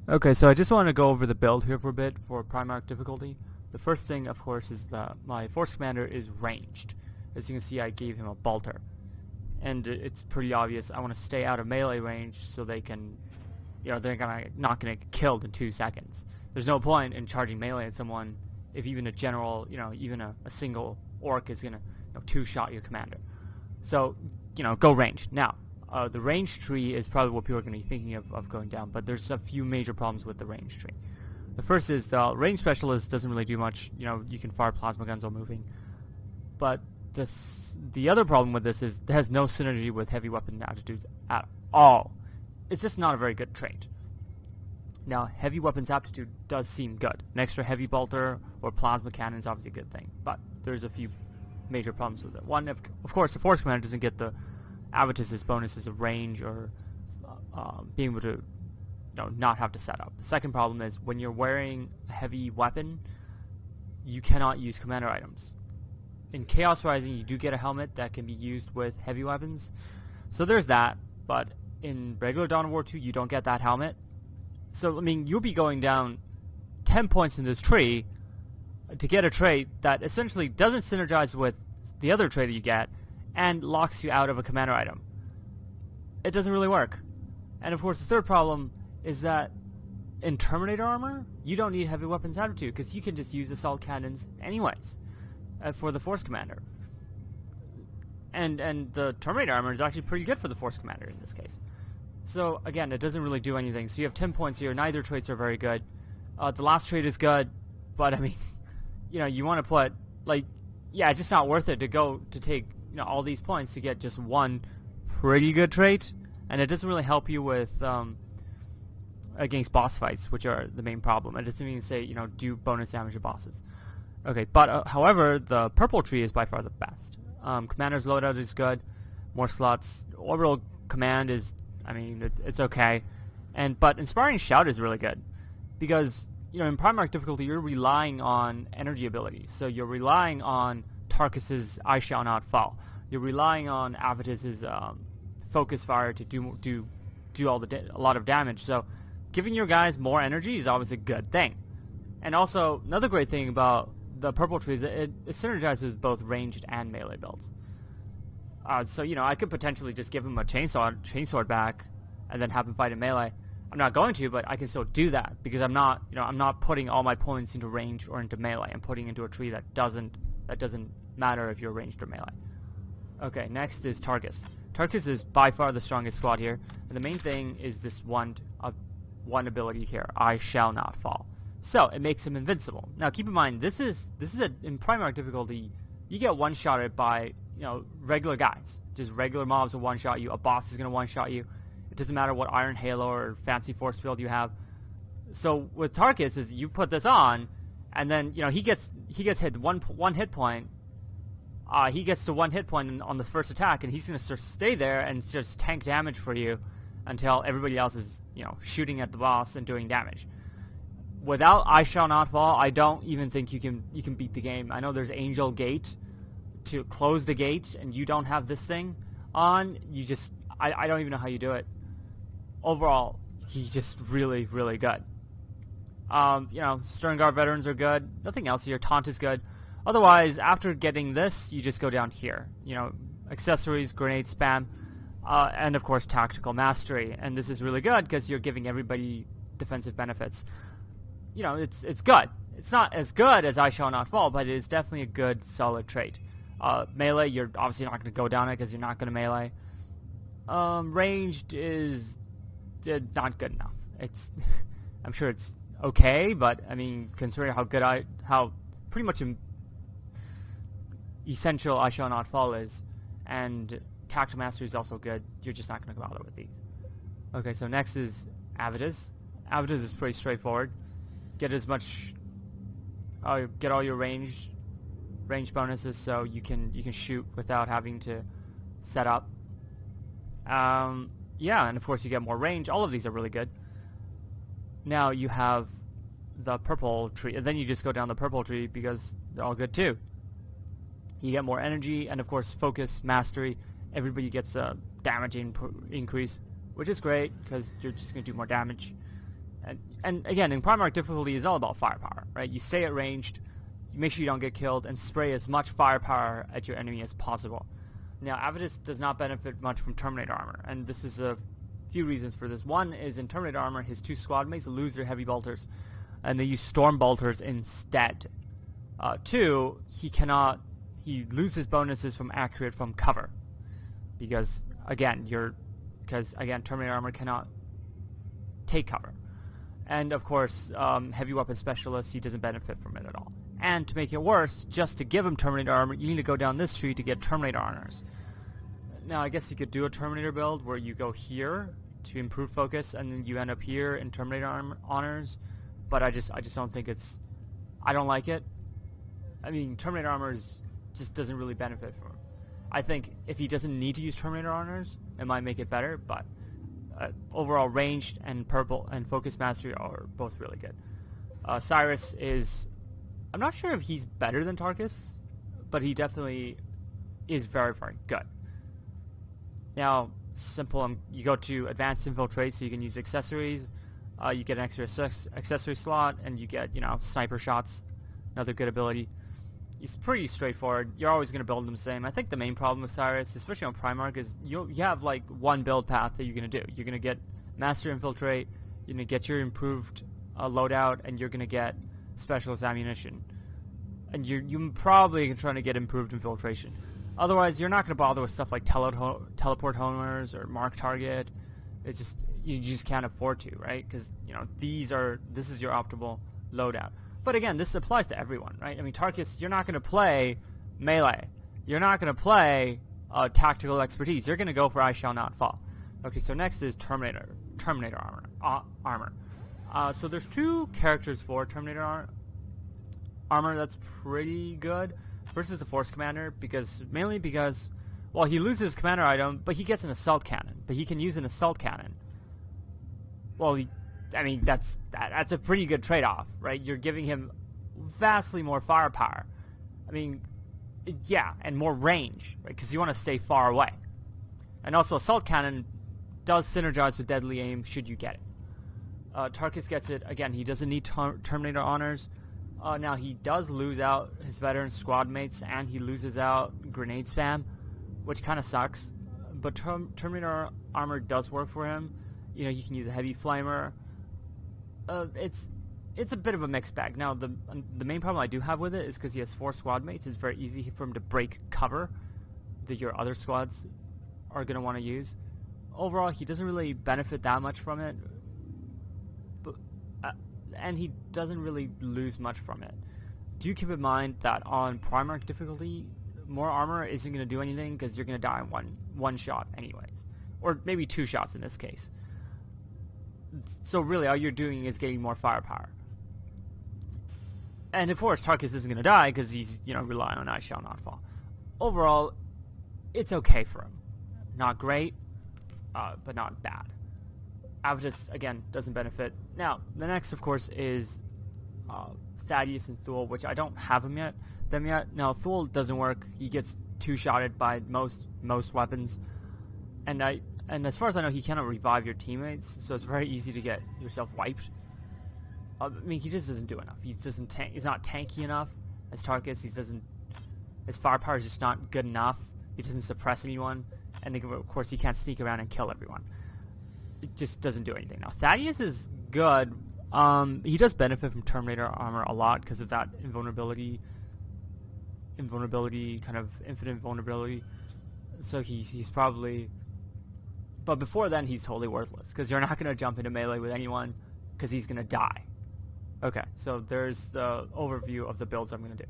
Okay, so I just want to go over the build here for a bit for Primarch difficulty. The first thing, of course, is that my Force Commander is ranged. As you can see, I gave him a bolter. And it's pretty obvious I want to stay out of melee range so they can, they're not gonna get killed in 2 seconds. There's no point in charging melee at someone if even a general, even a single orc is gonna, two-shot your commander. So, go ranged. Now, the range tree is probably what people are going to be thinking of going down, but there's a few major problems with the range tree. The first is the range specialist doesn't really do much. You can fire plasma guns while moving. But the other problem with this is it has no synergy with heavy weapon aptitudes at all. It's just not a very good trait. Now, heavy weapons aptitude does seem good. An extra heavy bolter or plasma cannon is obviously a good thing, but there's a few major problems with it. One, of course, the Force Commander doesn't get the Avitus' bonuses of range or being able to not have to set up. The second problem is when you're wearing a heavy weapon, you cannot use commander items. In Chaos Rising, you do get a helmet that can be used with heavy weapons, so there's that, but in regular Dawn of War 2, you don't get that helmet. So, I mean, you'll be going down 10 points in this tree to get a trait that essentially doesn't synergize with the other trait that you get, and locks you out of a commander item. It doesn't really work. And of course the third problem is that in Terminator armor, you don't need heavy weapons aptitude because you can just use assault cannons anyways for the Force Commander. And the Terminator armor is actually pretty good for the Force Commander in this case. So again, it doesn't really do anything. So you have 10 points here. Neither traits are very good. The last trait is good, but I mean, you want to put, it's just not worth it to take all these points to get just one pretty good trait, and it doesn't really help you with against boss fights, which are the main problem. It doesn't even say do bonus damage to bosses. Okay, but however, the purple tree is by far the best. Commander's loadout is good, more slots. Orbital command is, it's okay, but Inspiring Shout is really good because in Primarch difficulty you're relying on energy abilities, so you're relying on Tarkus's I Shall Not Fall. You're relying on Avitus's focus fire to do a lot of damage. So giving your guys more energy is always a good thing. And also another great thing about the purple tree is that it synergizes with both ranged and melee builds. So I could potentially just give him a chainsword back and then have him fight in melee. I'm not going to, but I can still do that because I'm not putting all my points into range or into melee. I'm putting into a tree that doesn't matter if you're ranged or melee. Okay, next is Tarkus. Tarkus is by far the strongest squad here, and the main thing is this one ability here, I Shall Not Fall. So it makes him invincible. Now keep in mind, this is in Primarch difficulty, you get one-shotted by regular guys, just regular mobs will one-shot you. A boss is gonna one-shot you. It doesn't matter what Iron Halo or fancy force field you have. So with Tarkus, is you put this on, and then he gets hit one hit point. He gets to 1 hit point on the first attack, and he's going to stay there and just tank damage for you until everybody else is, shooting at the boss and doing damage. Without I Shall Not Fall, I don't even think you can beat the game. I know there's Angel Gate to close the gate, and you don't have this thing on. I don't even know how you do it. Overall, he's just really, really good. Stern Guard veterans are good. Nothing else here. Taunt is good. Otherwise, after getting this, you just go down here. Accessories, grenade spam, and of course tactical mastery. And this is really good because you're giving everybody defensive benefits. It's good. It's not as good as I Shall Not Fall, but it is definitely a good, solid trait. Melee, you're obviously not going to go down it because you're not going to melee. Ranged is not good enough. I'm sure it's okay, but considering how pretty much essential I Shall Not Fall is, and Tactical Mastery is also good, you're just not going to go out with these. Okay, so next is Avitus. Avitus is pretty straightforward. Get all your range bonuses, so you can shoot without having to set up. And of course you get more range. All of these are really good. Now you have the purple tree, and then you just go down the purple tree because they're all good too. You get more energy, and of course focus, mastery. Everybody gets a damage increase, which is great because you're just going to do more damage. And again, in Primarch difficulty is all about firepower, right? You stay at ranged, you make sure you don't get killed, and spray as much firepower at your enemy as possible. Now, Avitus does not benefit much from Terminator armor, and this is a few reasons for this. One is in Terminator armor, his 2 squad mates lose their heavy bolters, and they use storm bolters instead. 2, he loses bonuses from accurate from cover, because again, Terminator armor cannot take cover. And of course, heavy weapon specialist, he doesn't benefit from it at all. And to make it worse, just to give him Terminator armor, you need to go down this tree to get Terminator honors. Now, I guess you could do a Terminator build where you go here to improve focus, and then you end up here in Terminator honors. But I just don't think I don't like it. I mean, Terminator armor just doesn't really benefit from him. I think if he doesn't need to use Terminator honors, it might make it better, but overall ranged and purple and focus mastery are both really good. Cyrus is, I'm not sure if he's better than Tarkus, but he definitely is very, very good. Now, simple, you go to advanced infiltrate, so you can use accessories. You get an extra accessory slot, and you get, sniper shots, another good ability. It's pretty straightforward. You're always going to build them the same. I think the main problem with Cyrus, especially on Primarch, is you have like one build path that you're going to do. You're going to get Master Infiltrate, you're going to get your improved loadout, and you're going to get Specialist Ammunition. And you're probably trying to get improved Infiltration. Otherwise, you're not going to bother with stuff like Teleport Homers or Mark Target. It's just, you just can't afford to, right? Because, this is your optimal loadout. But again, this applies to everyone, right? I mean, Tarkus, you're not going to play melee. You're not going to play tactical expertise. You're going to go for I Shall Not Fall. Okay, so next is Terminator armor. So there's 2 characters for Terminator armor that's pretty good. First is the Force Commander, mainly because, well, he loses commander item, but he gets an assault cannon. But he can use an assault cannon. Well, that's a pretty good trade-off, right? You're giving him vastly more firepower. Yeah, and more range, right? Because you want to stay far away. And also, assault cannon does synergize with deadly aim should you get it. Tarkus gets it. Again, he doesn't need Terminator honors. Now, he does lose out his veteran squad mates, and he loses out grenade spam, which kind of sucks. But Terminator armor does work for him. He can use a heavy flamer. It's a bit of a mixed bag. Now, the main problem I do have with it is because he has 4 squad mates. It's very easy for him to break cover that your other squads are going to want to use. Overall, he doesn't really benefit that much from it. And he doesn't really lose much from it. Do keep in mind that on Primarch difficulty, more armor isn't going to do anything because you're going to die in one shot anyways. Or maybe 2 shots in this case. So really, all you're doing is getting more firepower. And of course, Tarkus isn't going to die because he's, relying on I Shall Not Fall. Overall, it's okay for him. Not great, but not bad. Avitus, again, doesn't benefit. Now, the next, of course, is Thaddeus and Sull, which I don't have them yet. Now, Sull doesn't work. He gets 2-shotted by most weapons. And as far as I know, he cannot revive your teammates, so it's very easy to get yourself wiped. He just doesn't do enough. He's not tanky enough as Tarkus. His firepower is just not good enough. He doesn't suppress anyone. And then, of course, he can't sneak around and kill everyone. It just doesn't do anything. Now, Thaddeus is good. He does benefit from Terminator armor a lot because of that invulnerability, kind of infinite vulnerability. So he's probably... But before then, he's totally worthless because you're not going to jump into melee with anyone because he's going to die. Okay, so there's the overview of the builds I'm going to do.